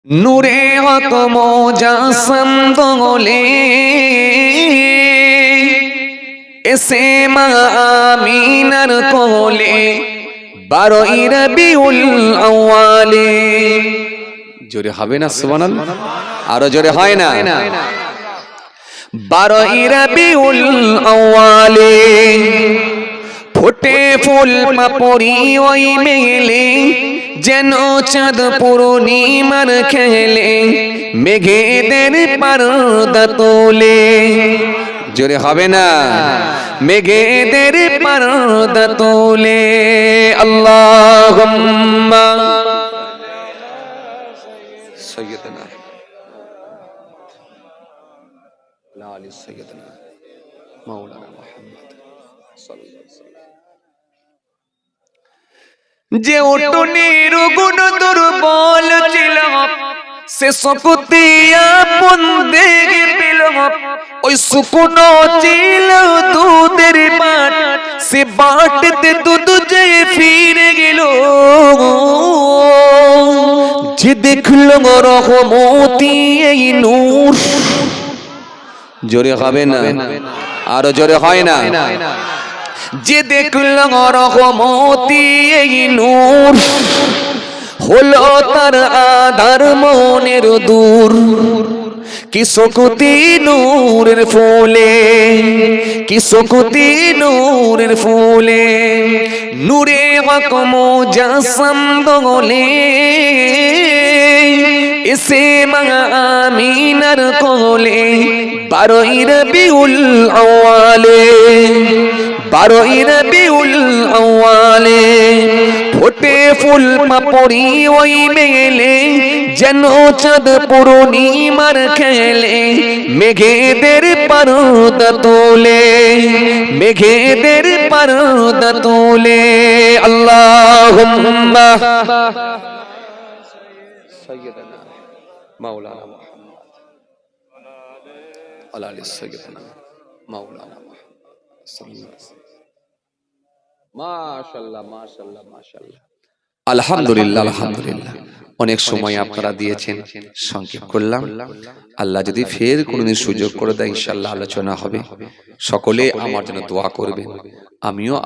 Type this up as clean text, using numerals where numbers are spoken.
নূরে হক মোজাসম দোলে এসে মা আমিনার কোলে 12ই রবিউল আউয়ালে। জোরে হবে না সুবহানাল্লাহ? আরো জোরে হয় না? 12ই রবিউল আউয়ালে ফোটে ফুল পাপড়ি ওই মেলে, যেন চাঁদ পূর্ণিমার খেলে, মেঘেদের পর্দা তোলে। জোরে হবে না? মেঘেদের পর্দা তোলে। আল্লাহুম্মা সাইয়্যিদানা লা আলি সাইয়্যিদানা মাওলানা মুহাম্মদ সাল্লাল্লাহু আলাইহি ওয়াসাল্লাম। যে উটনির গুণ দুর্বল ছিল, সে শক্তি আপন দেখে পেল। ওই শুকনো ছিল দুধের বাট, সে বাটতে দুধ যে ফিরে গেল। যে দেখল রহমতি এই নূর। জোরে হবে না? আরো জোরে হয় না? যে দেখল রহমতি এই নূর, হলো তার আধার মনের দূর। কি শক্তি নূরের ফুলে, কি শক্তি নূরের ফুলে। নূরে হক মুজাসসাম দোলে এসে মা আমিনার কোলে। 12ই রবিউল আউয়ালে, 12ই রবিউল আউয়ালে ফোটে ফুল পাপড়ি ওই মেলে, যেন চাঁদ পূর্ণিমার খেলে, মেঘেদের পর্দা তোলে, মেঘেদের পর্দা তোলে। আল্লাহুম্মা সাইয়্যিদানা মাওলানা মুহাম্মদ ওয়া আলি সাইয়্যিদানা মাওলানা মুহাম্মদ সাল্লাল্লাহু আলাইহি ওয়াসাল্লাম। মাশাআল্লাহ মাশাআল্লাহ মাশাআল্লাহ। আলহামদুলিল্লাহ আলহামদুলিল্লাহ। অনেক সময় আপনারা দিয়েছেন, সংক্ষেপ করলাম। আল্লাহ যদি ফের কোনোদিন সুযোগ করে দেয় ইনশাআল্লাহ আলোচনা হবে। সকলে আমার জন্য দোয়া করবেন, আমিও